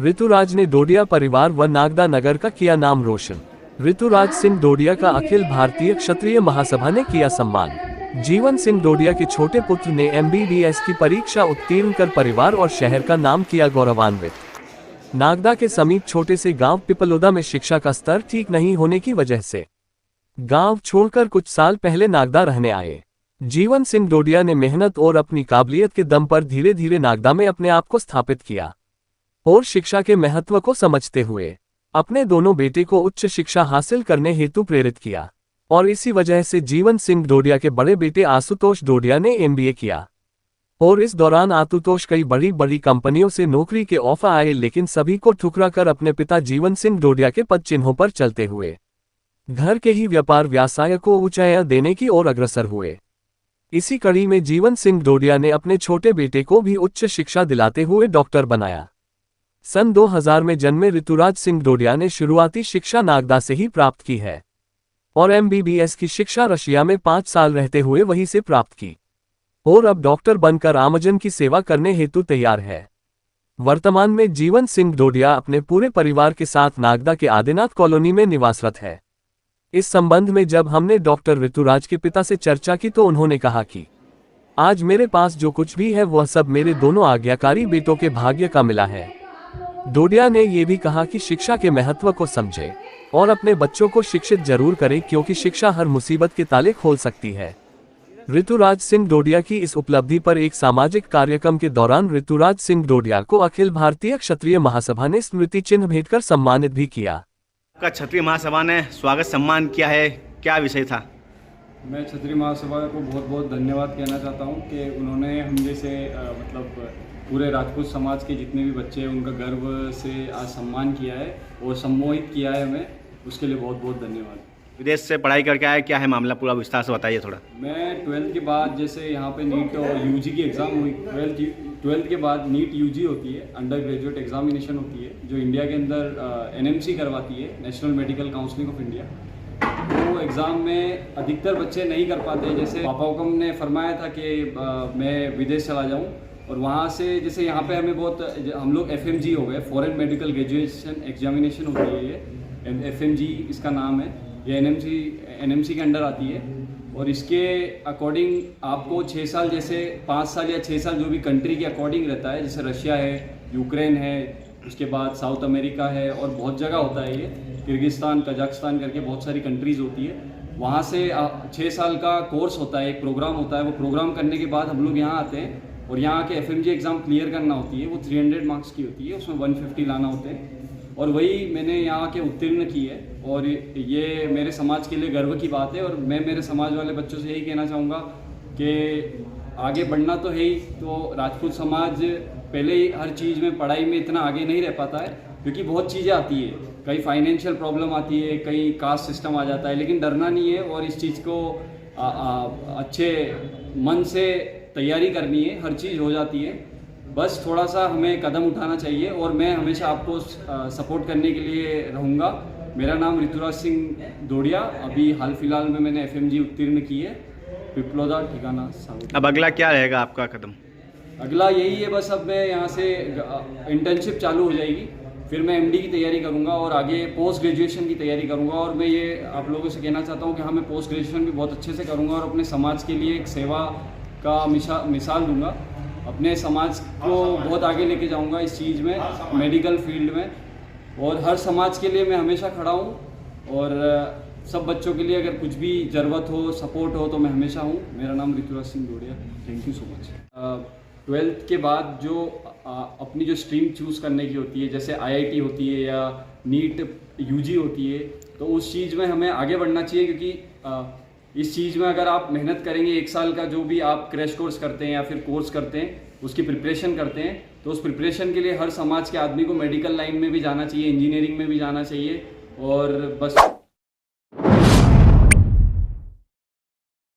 ऋतुराज ने डोडिया परिवार व नागदा नगर का किया नाम रोशन। ऋतुराज सिंह डोडिया का अखिल भारतीय क्षत्रिय महासभा ने किया सम्मान। जीवन सिंह डोडिया के छोटे पुत्र ने MBBS की परीक्षा उत्तीर्ण कर परिवार और शहर का नाम किया गौरवान्वित। नागदा के समीप छोटे से गांव पिपलोदा में शिक्षा का स्तर ठीक नहीं होने की वजह से गांव छोड़कर कुछ साल पहले नागदा रहने आए। जीवन सिंह डोडिया ने मेहनत और अपनी काबिलियत के दम पर धीरे धीरे नागदा में अपने आप को स्थापित किया और शिक्षा के महत्व को समझते हुए अपने दोनों बेटे को उच्च शिक्षा हासिल करने हेतु प्रेरित किया और इसी वजह से जीवन सिंह डोडिया के बड़े बेटे आशुतोष डोडिया ने MBA किया और इस दौरान आशुतोष कई बड़ी बड़ी कंपनियों से नौकरी के ऑफर आए, लेकिन सभी को ठुकरा कर अपने पिता जीवन सिंह डोडिया के पद चिन्हों पर चलते हुए घर के ही व्यापार व्यवसाय को ऊंचाइयां देने की ओर अग्रसर हुए। इसी कड़ी में जीवन सिंह डोडिया ने अपने छोटे बेटे को भी उच्च शिक्षा दिलाते हुए डॉक्टर बनाया। सन 2000 में जन्मे ऋतुराज सिंह डोडिया ने शुरुआती शिक्षा नागदा से ही प्राप्त की है और MBBS की शिक्षा रशिया में 5 साल रहते हुए वहीं से प्राप्त की और अब डॉक्टर बनकर आमजन की सेवा करने हेतु तैयार है। वर्तमान में जीवन सिंह डोडिया अपने पूरे परिवार के साथ नागदा के आदिनाथ कॉलोनी में निवासरत है। इस संबंध में जब हमने डॉक्टर ऋतुराज के पिता से चर्चा की तो उन्होंने कहा कि आज मेरे पास जो कुछ भी है वह सब मेरे दोनों आज्ञाकारी बेटों के भाग्य का मिला है। डोडिया ने यह भी कहा कि शिक्षा के महत्व को समझे और अपने बच्चों को शिक्षित जरूर करें, क्योंकि शिक्षा हर मुसीबत के ताले खोल सकती है। ऋतुराज सिंह डोडिया की इस उपलब्धि पर एक सामाजिक कार्यक्रम के दौरान ऋतुराज सिंह डोडिया को अखिल भारतीय क्षत्रिय महासभा ने स्मृति चिन्ह भेंटकर सम्मानित भी किया। का क्षत्रिय महासभा ने स्वागत सम्मान किया है, क्या विषय था? मैं क्षत्रिय महासभा को बहुत बहुत धन्यवाद कहना चाहता हूं कि उन्होंने हम जैसे पूरे राजपूत समाज के जितने भी बच्चे हैं उनका गर्व से आज सम्मान किया है और सम्मोहित किया है हमें, उसके लिए बहुत बहुत धन्यवाद। विदेश से पढ़ाई करके आए, क्या है मामला, पूरा विस्तार से बताइए थोड़ा। मैं 12th के बाद जैसे यहाँ पे नीट और UG की एग्ज़ाम हुई। 12th के बाद नीट UG होती है, अंडर ग्रेजुएट एग्जामिनेशन होती है, जो इंडिया के अंदर NMC करवाती है, national medical counselling of India. वो एग्ज़ाम में अधिकतर बच्चे नहीं कर पाते। जैसे पापा हुक्म ने फरमाया था कि मैं विदेश चला जाऊँ और वहाँ से जैसे यहाँ पे हमें बहुत हम लोग FMG हो गए, फॉरेन मेडिकल ग्रेजुएशन एग्जामिनेशन होती है ये, FMG इसका नाम है। ये NMC के अंडर आती है और इसके अकॉर्डिंग आपको 6 साल, जैसे 5 साल या 6 साल जो भी कंट्री के अकॉर्डिंग रहता है, जैसे रशिया है, यूक्रेन है, उसके बाद साउथ अमेरिका है और बहुत जगह होता है, ये किर्गिस्तान, कजाकिस्तान करके बहुत सारी कंट्रीज़ होती है। वहाँ से 6 साल का कोर्स होता है, एक प्रोग्राम होता है। वो प्रोग्राम करने के बाद हम लोग यहाँ आते हैं और यहाँ के FMG एग्ज़ाम क्लियर करना होती है। वो 300 मार्क्स की होती है, उसमें 150 लाना होते हैं और वही मैंने यहाँ के उत्तीर्ण की है और ये मेरे समाज के लिए गर्व की बात है। और मैं मेरे समाज वाले बच्चों से यही कहना चाहूँगा कि आगे बढ़ना तो है ही, तो राजपूत समाज पहले ही हर चीज़ में, पढ़ाई में इतना आगे नहीं रह पाता है क्योंकि बहुत चीज़ें आती है, कई फाइनेंशियल प्रॉब्लम आती है, कई कास्ट सिस्टम आ जाता है, लेकिन डरना नहीं है और इस चीज़ को अच्छे मन से तैयारी करनी है, हर चीज़ हो जाती है। बस थोड़ा सा हमें कदम उठाना चाहिए और मैं हमेशा आपको सपोर्ट करने के लिए रहूँगा। मेरा नाम ऋतुराज सिंह डोडिया, अभी हाल फिलहाल में मैंने FMG उत्तीर्ण की है, पिपलोदा ठिकाना साउथ। अब अगला क्या रहेगा आपका कदम? अगला यही है, बस अब मैं यहाँ से इंटर्नशिप चालू हो जाएगी, फिर मैं MD की तैयारी करूँगा और आगे पोस्ट ग्रेजुएशन की तैयारी करूँगा। और मैं ये आप लोगों से कहना चाहता हूँ कि हाँ, मैं पोस्ट ग्रेजुएशन भी बहुत अच्छे से करूँगा और अपने समाज के लिए एक सेवा का मिसाल दूँगा। अपने समाज को बहुत आगे लेके जाऊंगा इस चीज़ में, मेडिकल फील्ड में, और हर समाज के लिए मैं हमेशा खड़ा हूँ और सब बच्चों के लिए अगर कुछ भी ज़रूरत हो, सपोर्ट हो, तो मैं हमेशा हूँ। मेरा नाम Rituraj Singh Dodiya. Thank you so much. 12th के बाद जो अपनी जो स्ट्रीम चूज़ करने की होती है, जैसे IIT होती है या नीट UG होती है, तो उस चीज़ में हमें आगे बढ़ना चाहिए क्योंकि इस चीज़ में अगर आप मेहनत करेंगे, 1 साल का जो भी आप क्रैश कोर्स करते हैं या फिर कोर्स करते हैं, उसकी प्रिपरेशन करते हैं, तो उस प्रिपरेशन के लिए हर समाज के आदमी को मेडिकल लाइन में भी जाना चाहिए, इंजीनियरिंग में भी जाना चाहिए और बस